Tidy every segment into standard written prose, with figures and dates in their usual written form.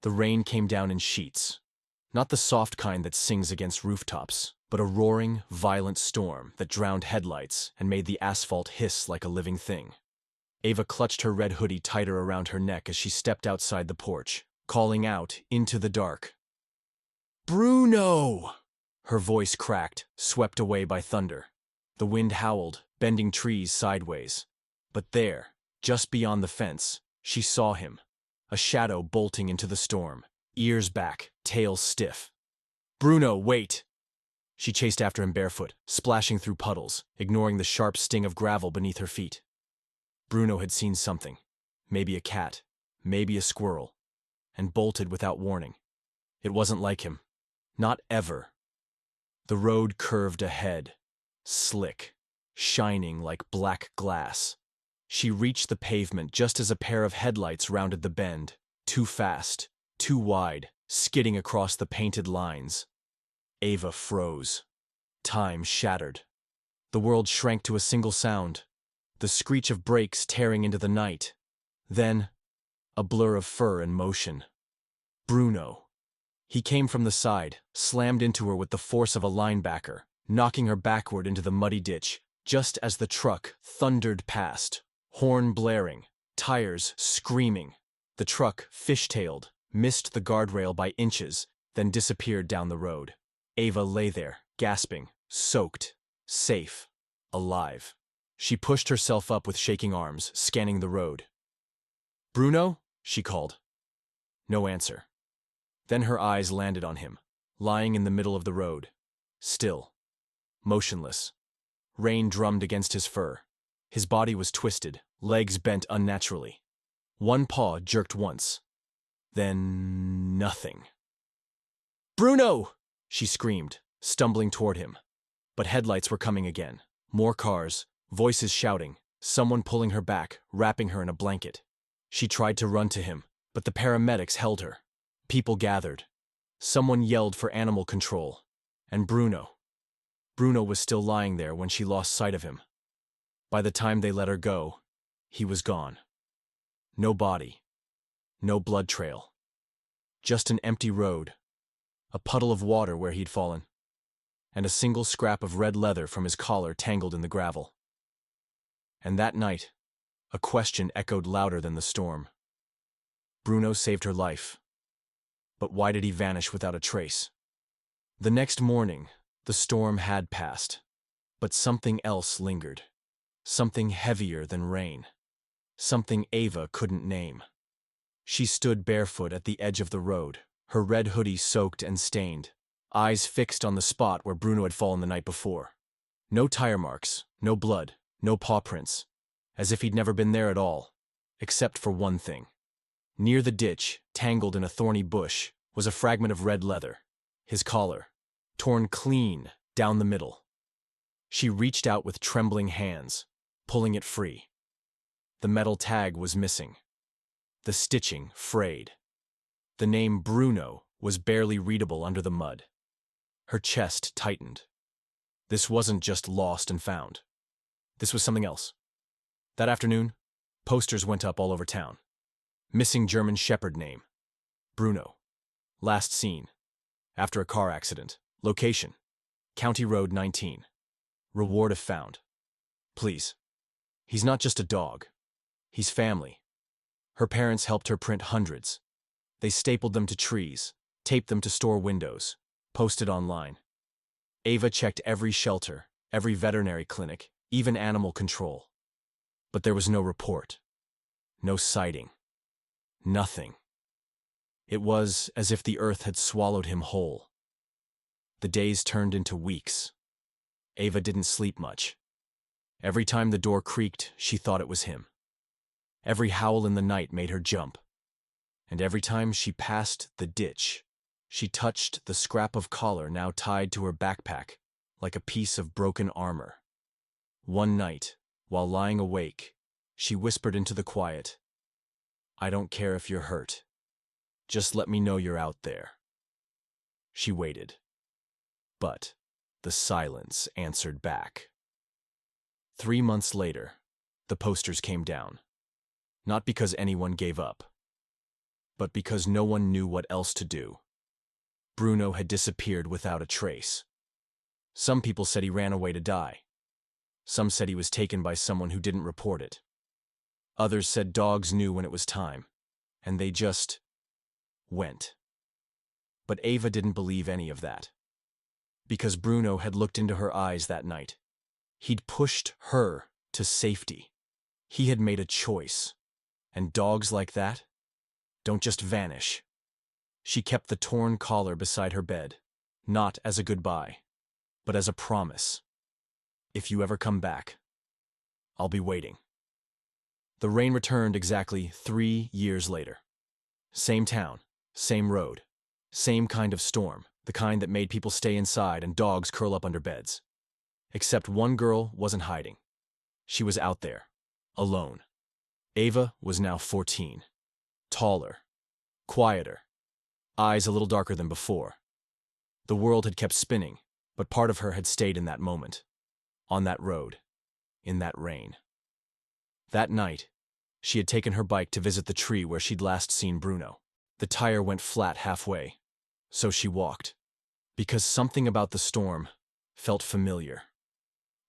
The rain came down in sheets. Not the soft kind that sings against rooftops, but a roaring, violent storm that drowned headlights and made the asphalt hiss like a living thing. Ava clutched her red hoodie tighter around her neck as she stepped outside the porch, calling out into the dark. "Bruno!" Her voice cracked, swept away by thunder. The wind howled, bending trees sideways. But there, just beyond the fence, she saw him, a shadow bolting into the storm, ears back, tail stiff. "Bruno, wait!" She chased after him barefoot, splashing through puddles, ignoring the sharp sting of gravel beneath her feet. Bruno had seen something, maybe a cat, maybe a squirrel, and bolted without warning. It wasn't like him. Not ever. The road curved ahead, slick, shining like black glass. She reached the pavement just as a pair of headlights rounded the bend, too fast, too wide, skidding across the painted lines. Ava froze. Time shattered. The world shrank to a single sound, the screech of brakes tearing into the night. Then, a blur of fur and motion. Bruno. He came from the side, slammed into her with the force of a linebacker, knocking her backward into the muddy ditch, just as the truck thundered past, horn blaring, tires screaming. The truck, fishtailed, missed the guardrail by inches, then disappeared down the road. Ava lay there, gasping, soaked, safe, alive. She pushed herself up with shaking arms, scanning the road. "Bruno?" she called. No answer. Then her eyes landed on him, lying in the middle of the road, still, motionless. Rain drummed against his fur. His body was twisted, legs bent unnaturally. One paw jerked once. Then nothing. "Bruno!" she screamed, stumbling toward him. But headlights were coming again. More cars, voices shouting, someone pulling her back, wrapping her in a blanket. She tried to run to him, but the paramedics held her. People gathered. Someone yelled for animal control. And Bruno. Bruno was still lying there when she lost sight of him. By the time they let her go, he was gone. No body. No blood trail. Just an empty road. A puddle of water where he'd fallen. And a single scrap of red leather from his collar tangled in the gravel. And that night, a question echoed louder than the storm. Bruno saved her life. But why did he vanish without a trace? The next morning, the storm had passed. But something else lingered. Something heavier than rain. Something Ava couldn't name. She stood barefoot at the edge of the road, her red hoodie soaked and stained, eyes fixed on the spot where Bruno had fallen the night before. No tire marks, no blood, no paw prints, as if he'd never been there at all, except for one thing. Near the ditch, tangled in a thorny bush, was a fragment of red leather, his collar, torn clean down the middle. She reached out with trembling hands, pulling it free. The metal tag was missing. The stitching frayed. The name Bruno was barely readable under the mud. Her chest tightened. This wasn't just lost and found. This was something else. That afternoon, posters went up all over town. Missing German Shepherd name. Bruno. Last seen. After a car accident. Location. County Road 19. Reward if found. Please. He's not just a dog. He's family. Her parents helped her print hundreds. They stapled them to trees, taped them to store windows, posted online. Ava checked every shelter, every veterinary clinic, even animal control. But there was no report. No sighting. Nothing. It was as if the earth had swallowed him whole. The days turned into weeks. Ava didn't sleep much. Every time the door creaked, she thought it was him. Every howl in the night made her jump. And every time she passed the ditch, she touched the scrap of collar now tied to her backpack like a piece of broken armor. One night, while lying awake, she whispered into the quiet, "I don't care if you're hurt. Just let me know you're out there." She waited. But the silence answered back. 3 months later, the posters came down. Not because anyone gave up, but because no one knew what else to do. Bruno had disappeared without a trace. Some people said he ran away to die. Some said he was taken by someone who didn't report it. Others said dogs knew when it was time, and they just went. But Ava didn't believe any of that. Because Bruno had looked into her eyes that night. He'd pushed her to safety. He had made a choice. And dogs like that don't just vanish. She kept the torn collar beside her bed, not as a goodbye, but as a promise. If you ever come back, I'll be waiting. The rain returned exactly 3 years later. Same town, same road, same kind of storm, the kind that made people stay inside and dogs curl up under beds. Except one girl wasn't hiding. She was out there, alone. Ava was now 14. Taller, quieter, eyes a little darker than before. The world had kept spinning, but part of her had stayed in that moment, on that road, in that rain. That night, she had taken her bike to visit the tree where she'd last seen Bruno. The tire went flat halfway, so she walked, because something about the storm felt familiar.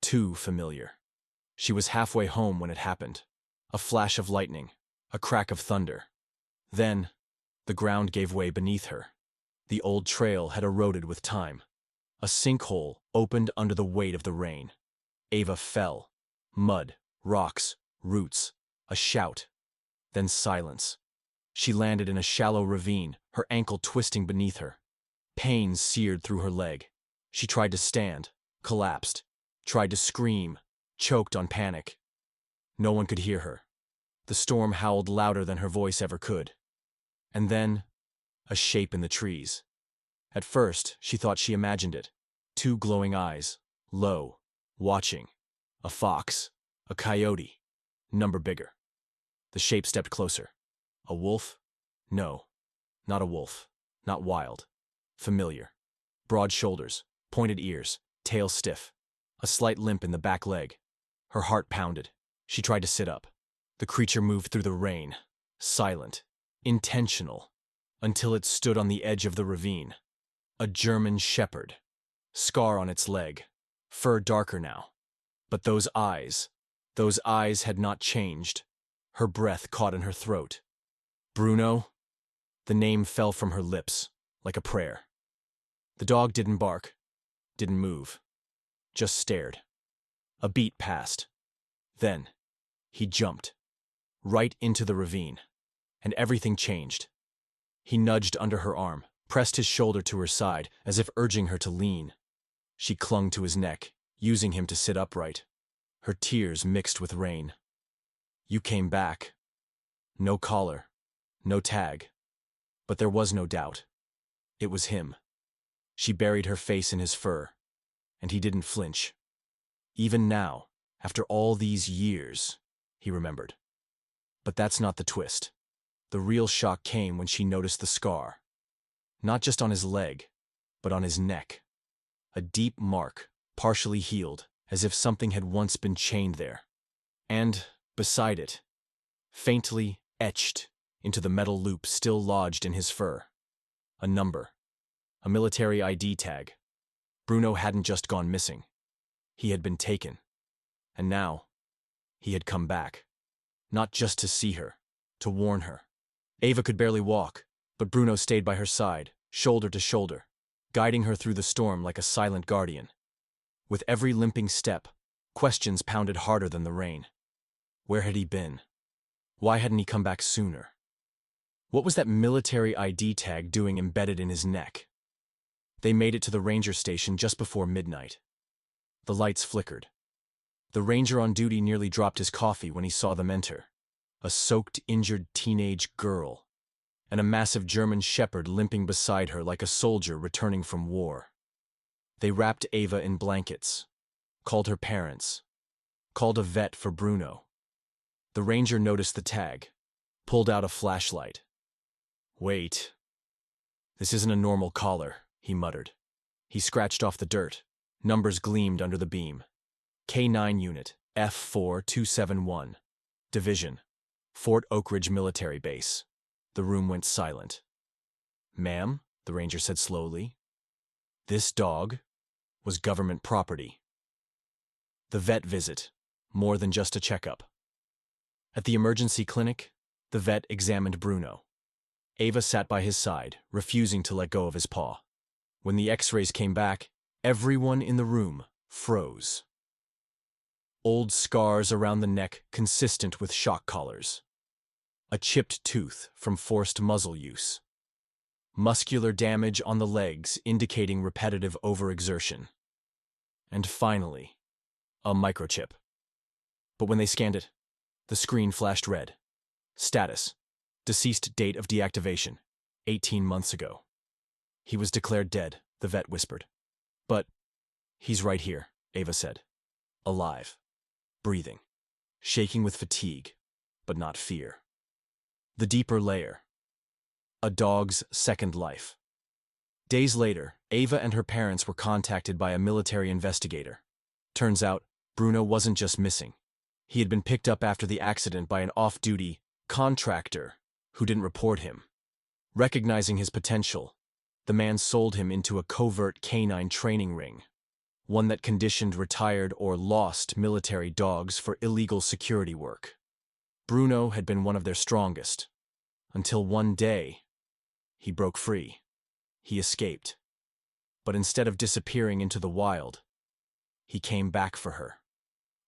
Too familiar. She was halfway home when it happened. A flash of lightning, a crack of thunder. Then, the ground gave way beneath her. The old trail had eroded with time. A sinkhole opened under the weight of the rain. Ava fell. Mud, rocks, roots, a shout. Then silence. She landed in a shallow ravine, her ankle twisting beneath her. Pain seared through her leg. She tried to stand, collapsed, tried to scream, choked on panic. No one could hear her. The storm howled louder than her voice ever could. And then, a shape in the trees. At first, she thought she imagined it. 2 glowing eyes, low, watching. A fox, a coyote, number bigger. The shape stepped closer. A wolf? No, not a wolf, not wild. Familiar. Broad shoulders, pointed ears, tail stiff. A slight limp in the back leg. Her heart pounded. She tried to sit up. The creature moved through the rain, silent, intentional, until it stood on the edge of the ravine. A German shepherd. Scar on its leg, fur darker now. But those eyes had not changed. Her breath caught in her throat. Bruno? The name fell from her lips, like a prayer. The dog didn't bark, didn't move, just stared. A beat passed. Then, he jumped, right into the ravine, and everything changed. He nudged under her arm, pressed his shoulder to her side, as if urging her to lean. She clung to his neck, using him to sit upright. Her tears mixed with rain. You came back. No collar, no tag. But there was no doubt. It was him. She buried her face in his fur, and he didn't flinch. Even now, after all these years, he remembered. But that's not the twist. The real shock came when she noticed the scar. Not just on his leg, but on his neck. A deep mark, partially healed, as if something had once been chained there. And, beside it, faintly etched into the metal loop still lodged in his fur. A number. A military ID tag. Bruno hadn't just gone missing. He had been taken. And now, he had come back. Not just to see her, to warn her. Ava could barely walk, but Bruno stayed by her side, shoulder to shoulder, guiding her through the storm like a silent guardian. With every limping step, questions pounded harder than the rain. Where had he been? Why hadn't he come back sooner? What was that military ID tag doing embedded in his neck? They made it to the ranger station just before midnight. The lights flickered. The ranger on duty nearly dropped his coffee when he saw them enter. A soaked, injured teenage girl, and a massive German shepherd limping beside her like a soldier returning from war. They wrapped Ava in blankets, called her parents, called a vet for Bruno. The ranger noticed the tag, pulled out a flashlight. Wait. This isn't a normal collar, he muttered. He scratched off the dirt. Numbers gleamed under the beam. K9 Unit, F4271. Division, Fort Oak Ridge Military Base. The room went silent. "Ma'am," the ranger said slowly, "this dog was government property." The vet visit, more than just a checkup. At the emergency clinic, the vet examined Bruno. Ava sat by his side, refusing to let go of his paw. When the x-rays came back, everyone in the room froze. Old scars around the neck consistent with shock collars. A chipped tooth from forced muzzle use. Muscular damage on the legs indicating repetitive overexertion. And finally, a microchip. But when they scanned it, the screen flashed red. Status: deceased date of deactivation, 18 months ago. He was declared dead, the vet whispered. But he's right here, Ava said. Alive. Breathing. Shaking with fatigue, but not fear. The deeper layer. A dog's second life. Days later, Ava and her parents were contacted by a military investigator. Turns out, Bruno wasn't just missing. He had been picked up after the accident by an off-duty contractor who didn't report him. Recognizing his potential, the man sold him into a covert canine training ring, one that conditioned retired or lost military dogs for illegal security work. Bruno had been one of their strongest, until one day, he broke free. He escaped. But instead of disappearing into the wild, he came back for her.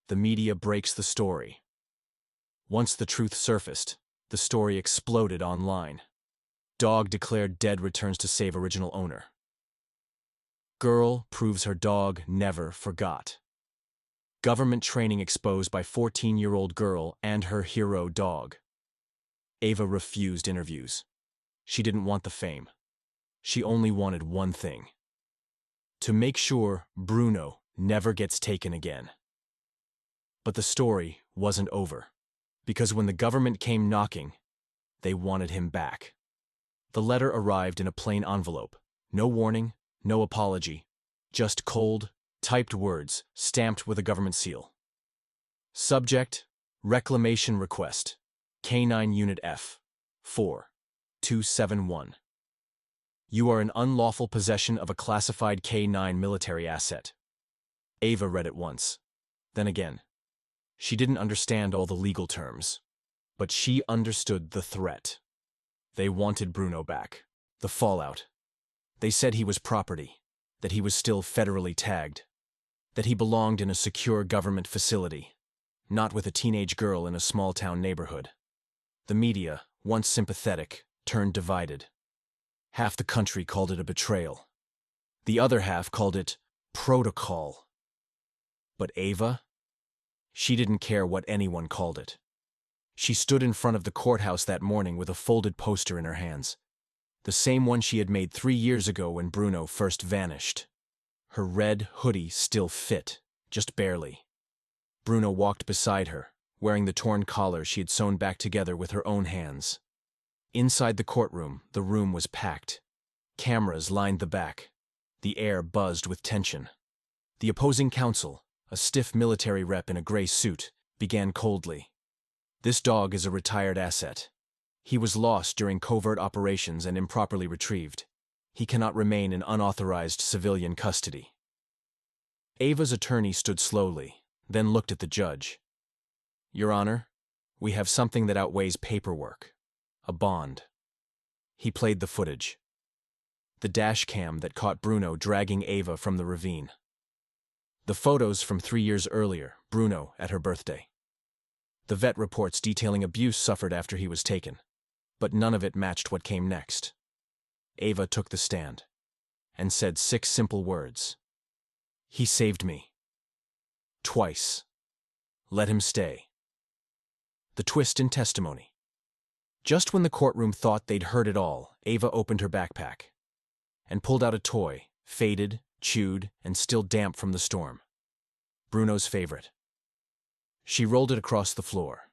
The media breaks the story. Once the truth surfaced, the story exploded online. Dog declared dead returns to save original owner. Girl proves her dog never forgot. Government training exposed by 14-year-old girl and her hero dog. Ava refused interviews. She didn't want the fame. She only wanted one thing: to make sure Bruno never gets taken again. But the story wasn't over, because when the government came knocking, they wanted him back. The letter arrived in a plain envelope. No warning, no apology, just cold, typed words stamped with a government seal. Subject: Reclamation Request, K9 Unit F, 4271. You are in unlawful possession of a classified K9 military asset. Ava read it once, then again. She didn't understand all the legal terms, but she understood the threat. They wanted Bruno back. The fallout. They said he was property, that he was still federally tagged, that he belonged in a secure government facility, not with a teenage girl in a small-town neighborhood. The media, once sympathetic, turned divided. Half the country called it a betrayal. The other half called it protocol. But Ava? She didn't care what anyone called it. She stood in front of the courthouse that morning with a folded poster in her hands. The same one she had made 3 years ago when Bruno first vanished. Her red hoodie still fit, just barely. Bruno walked beside her, wearing the torn collar she had sewn back together with her own hands. Inside the courtroom, the room was packed. Cameras lined the back. The air buzzed with tension. The opposing counsel, a stiff military rep in a gray suit, began coldly. This dog is a retired asset. He was lost during covert operations and improperly retrieved. He cannot remain in unauthorized civilian custody. Ava's attorney stood slowly, then looked at the judge. Your Honor, we have something that outweighs paperwork. A bond. He played the footage. The dash cam that caught Bruno dragging Ava from the ravine. The photos from 3 years earlier, Bruno at her birthday. The vet reports detailing abuse suffered after he was taken, but none of it matched what came next. Ava took the stand and said 6 simple words. He saved me. Twice. Let him stay. The twist in testimony. Just when the courtroom thought they'd heard it all, Ava opened her backpack and pulled out a toy, faded, chewed, and still damp from the storm. Bruno's favorite. She rolled it across the floor.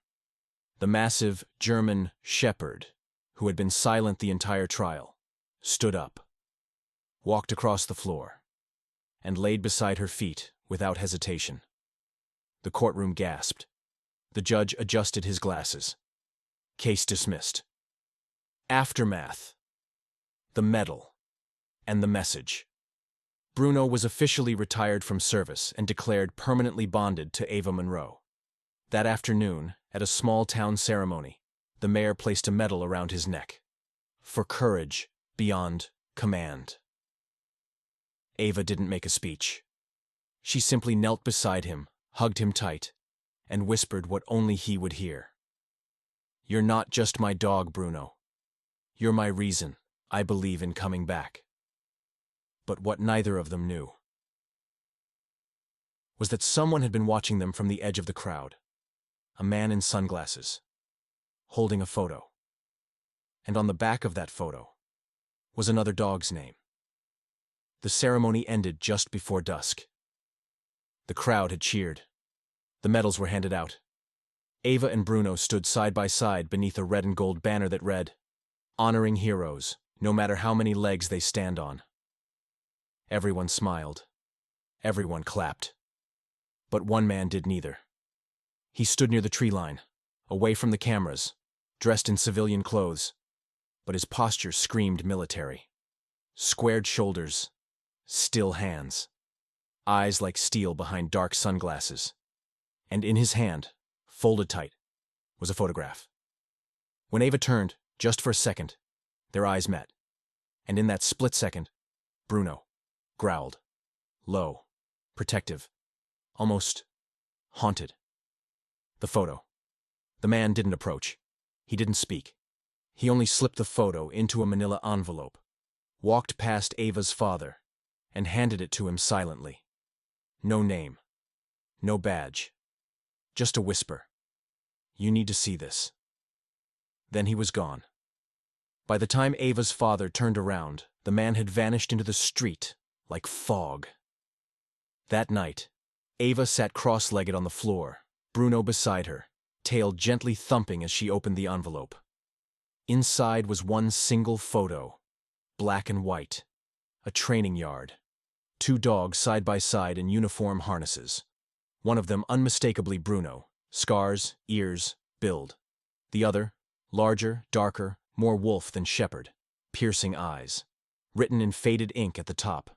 The massive German shepherd, who had been silent the entire trial, stood up, walked across the floor, and laid beside her feet without hesitation. The courtroom gasped. The judge adjusted his glasses. Case dismissed. Aftermath. The medal. And the message. Bruno was officially retired from service and declared permanently bonded to Ava Monroe. That afternoon, at a small-town ceremony, the mayor placed a medal around his neck. For courage beyond command. Ava didn't make a speech. She simply knelt beside him, hugged him tight, and whispered what only he would hear. "You're not just my dog, Bruno. You're my reason I believe in coming back." But what neither of them knew was that someone had been watching them from the edge of the crowd. A man in sunglasses, holding a photo. And on the back of that photo was another dog's name. The ceremony ended just before dusk. The crowd had cheered. The medals were handed out. Ava and Bruno stood side by side beneath a red and gold banner that read, "Honoring heroes, no matter how many legs they stand on." Everyone smiled. Everyone clapped. But one man did neither. He stood near the tree line, away from the cameras, dressed in civilian clothes, but his posture screamed military. Squared shoulders, still hands, eyes like steel behind dark sunglasses, and in his hand, folded tight, was a photograph. When Ava turned, just for a second, their eyes met, and in that split second, Bruno growled, low, protective, almost haunted. The photo. The man didn't approach. He didn't speak. He only slipped the photo into a manila envelope, walked past Ava's father, and handed it to him silently. No name. No badge. Just a whisper. "You need to see this." Then he was gone. By the time Ava's father turned around, the man had vanished into the street like fog. That night, Ava sat cross-legged on the floor, Bruno beside her, tail gently thumping as she opened the envelope. Inside was one single photo, black and white, a training yard, 2 dogs side by side in uniform harnesses. One of them unmistakably Bruno, scars, ears, build. The other, larger, darker, more wolf than shepherd, piercing eyes. Written in faded ink at the top.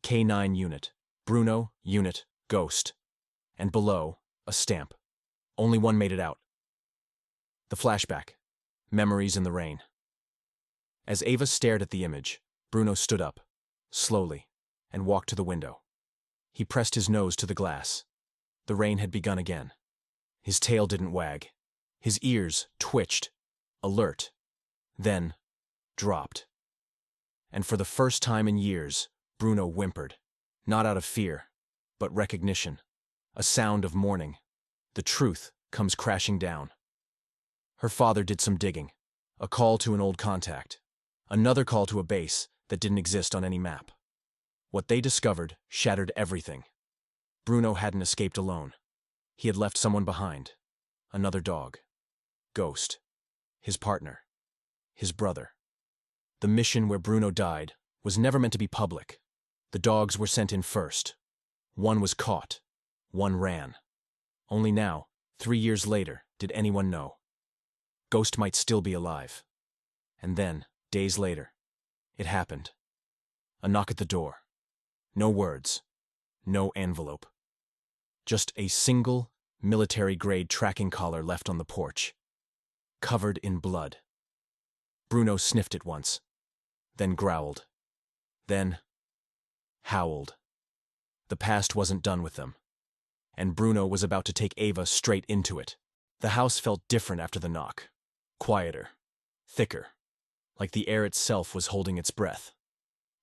K9 unit, Bruno, unit, ghost. And below, a stamp. Only one made it out. The flashback. Memories in the rain. As Ava stared at the image, Bruno stood up, slowly, and walked to the window. He pressed his nose to the glass. The rain had begun again. His tail didn't wag. His ears twitched, alert, then dropped. And for the first time in years, Bruno whimpered, not out of fear, but recognition. A sound of mourning. The truth comes crashing down. Her father did some digging. A call to an old contact. Another call to a base that didn't exist on any map. What they discovered shattered everything. Bruno hadn't escaped alone. He had left someone behind. Another dog. Ghost. His partner. His brother. The mission where Bruno died was never meant to be public. The dogs were sent in first. One was caught. One ran. Only now, 3 years later, did anyone know. Ghost might still be alive. And then, days later, it happened. A knock at the door. No words. No envelope. Just a single, military-grade tracking collar left on the porch. Covered in blood. Bruno sniffed it once. Then growled. Then howled. The past wasn't done with them. And Bruno was about to take Ava straight into it. The house felt different after the knock. Quieter. Thicker. Like the air itself was holding its breath.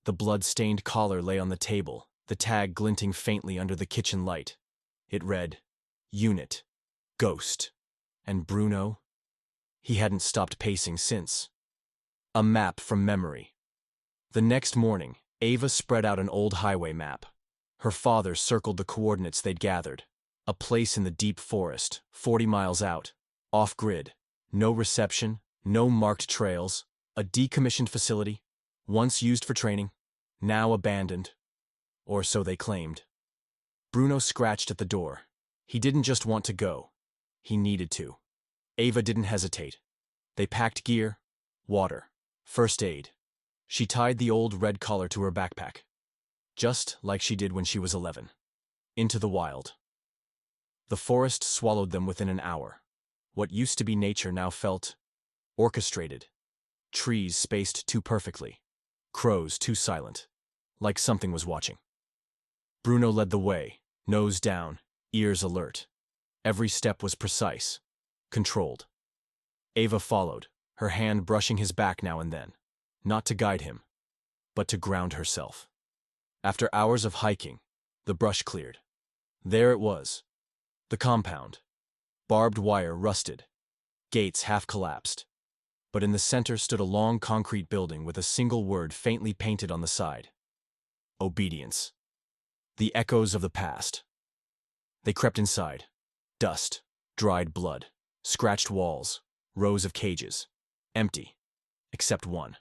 The blood-stained collar lay on the table, the tag glinting faintly under the kitchen light. It read, Unit. Ghost. And Bruno? He hadn't stopped pacing since. A map from memory. The next morning, Ava spread out an old highway map. Her father circled the coordinates they'd gathered. A place in the deep forest, 40 miles out, off-grid. No reception, no marked trails. A decommissioned facility, once used for training, now abandoned. Or so they claimed. Bruno scratched at the door. He didn't just want to go. He needed to. Ava didn't hesitate. They packed gear, water, first aid. She tied the old red collar to her backpack, just like she did when she was 11. Into the wild. The forest swallowed them within an hour. What used to be nature now felt orchestrated. Trees spaced too perfectly. Crows too silent. Like something was watching. Bruno led the way, nose down, ears alert. Every step was precise, controlled. Ava followed, her hand brushing his back now and then, not to guide him, but to ground herself. After hours of hiking, the brush cleared. There it was. The compound. Barbed wire rusted. Gates half collapsed. But in the center stood a long concrete building with a single word faintly painted on the side. Obedience. The echoes of the past. They crept inside. Dust, dried blood, scratched walls, rows of cages. Empty. Except one.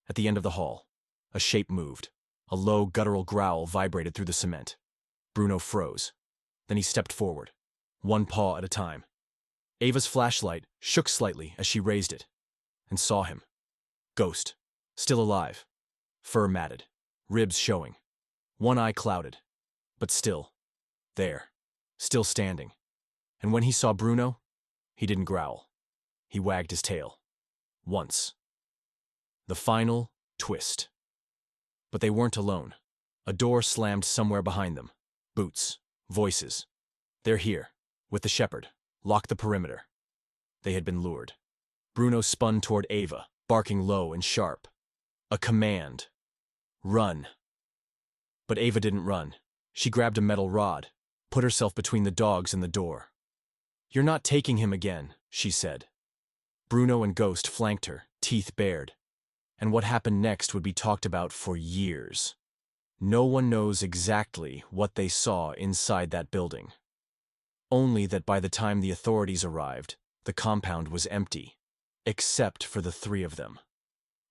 At the end of the hall, a shape moved. A low, guttural growl vibrated through the cement. Bruno froze. Then he stepped forward, one paw at a time. Ava's flashlight shook slightly as she raised it, and saw him. Ghost. Still alive. Fur matted. Ribs showing. One eye clouded. But still. There. Still standing. And when he saw Bruno, he didn't growl. He wagged his tail. Once. The final twist. But they weren't alone. A door slammed somewhere behind them. Boots. Voices. They're here. With the shepherd. Lock the perimeter. They had been lured. Bruno spun toward Ava, barking low and sharp. A command. Run. But Ava didn't run. She grabbed a metal rod, put herself between the dogs and the door. "You're not taking him again," she said. Bruno and Ghost flanked her, teeth bared. And what happened next would be talked about for years. No one knows exactly what they saw inside that building. Only that by the time the authorities arrived, the compound was empty, except for the three of them.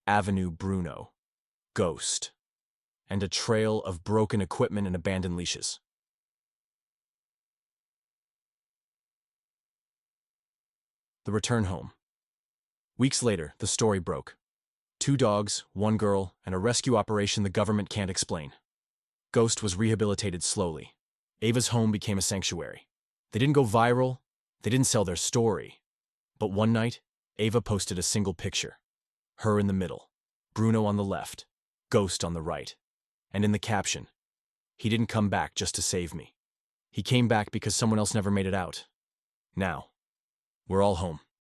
Avenue Bruno, Ghost, and a trail of broken equipment and abandoned leashes. The return home. Weeks later, the story broke. 2 dogs, 1 girl, and a rescue operation the government can't explain. Ghost was rehabilitated slowly. Ava's home became a sanctuary. They didn't go viral, they didn't sell their story. But one night, Ava posted a single picture. Her in the middle, Bruno on the left, Ghost on the right. And in the caption, "He didn't come back just to save me. He came back because someone else never made it out. Now, we're all home."